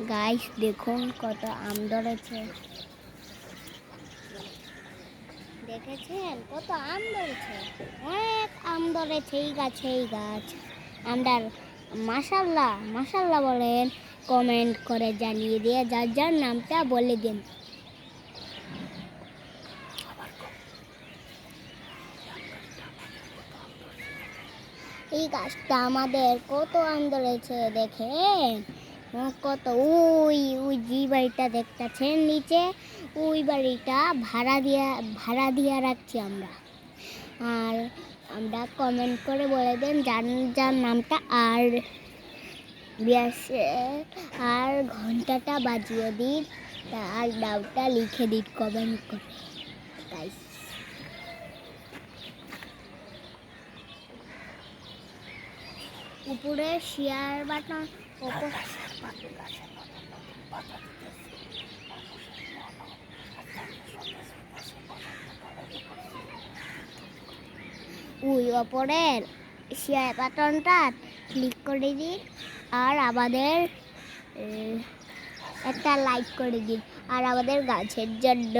Guys দেখুন কত আম ধরেছে, দেখেছেন কত আম ধরেছে, অনেক আম ধরেছে এই গাছ। আমরার মাশাল্লাহ মাশাল্লাহ বলেন, কমেন্ট করে জানিয়ে দিয়ে যার যার নামটা বলে দিন। এই গাছটা আমাদের কত আম ধরেছে দেখেন, কত ওই ওই যে বাড়িটা দেখতেছেন নিচে, ওই বাড়িটা ভাড়া দিয়া রাখছি আমরা। আর আমরা কমেন্ট করে বলে দেন যার যার নামটা, আর আর ঘন্টাটা বাজিয়ে দিন, আর নামটা লিখে দিন কমেন্ট করে গাইস। উপরে শেয়ার বাটন, ওই ওপরের শেয়ার বাটনটা ক্লিক করে দিন, আর আমাদের একটা লাইক করে দিন। আর আমাদের গাছের জন্য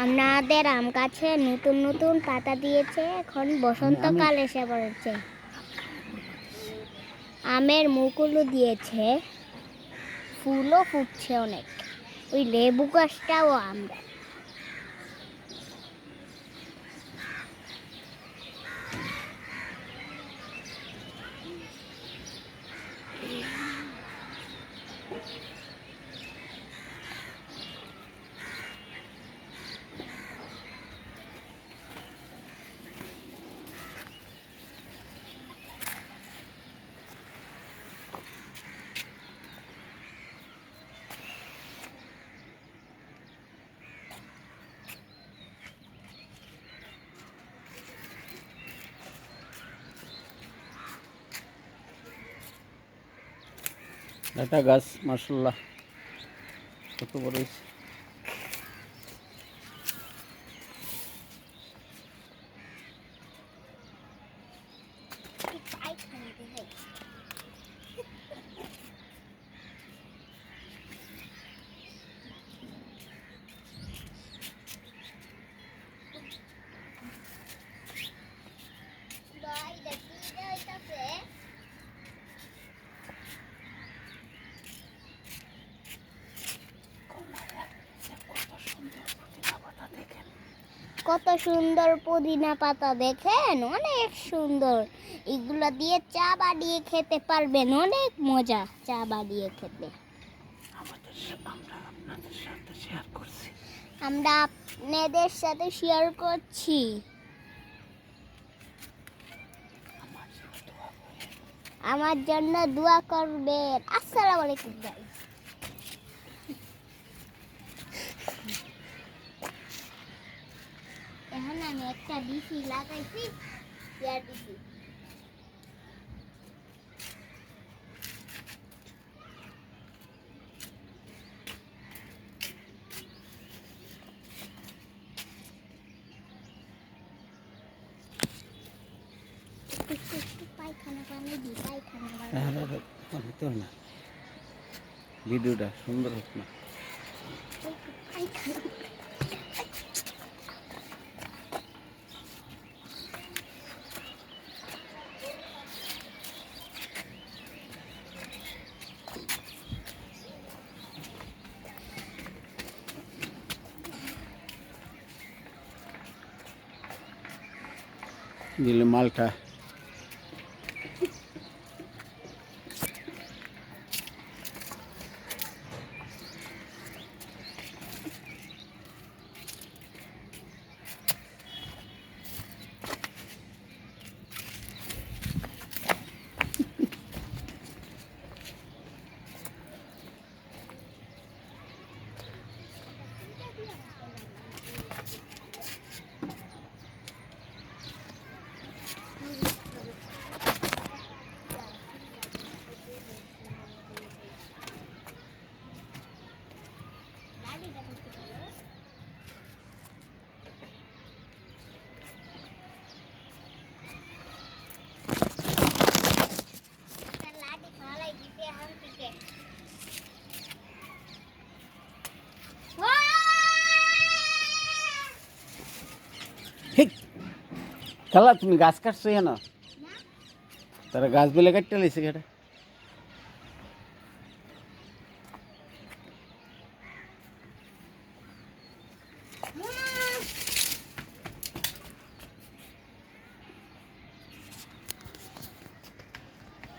আমাদের আম গাছে নতুন নতুন পাতা দিয়েছে, এখন বসন্তকাল এসে পড়েছে, আমের মুকুলও দিয়েছে, ফুলও ফুটছে অনেক, ওই লেবু গাছটাও আমরা। একটা গাছ মাশাআল্লাহ কত বড় হয়েছে। কত সুন্দর পুদিনা পাতা দেখেন, অনেক সুন্দর। এগুলো দিয়ে চা বানিয়ে খেতে পারবেন, অনেক মজা চা বানিয়ে খেতে। আমরা আপনাদের সাথে শেয়ার করছি। আমার জন্য দোয়া করবেন। আসসালামু আলাইকুম গাইস। এখন আমি একটা ডিসি লাগাইছি, শেয়ার ডিসি। ভিডিওটা সুন্দর হোক না। দিলে মালটা হেই খালা তুমি গাছ কাটছো কেন তারা গাছ বেলে কাটতে লাইছে কেটে মোনা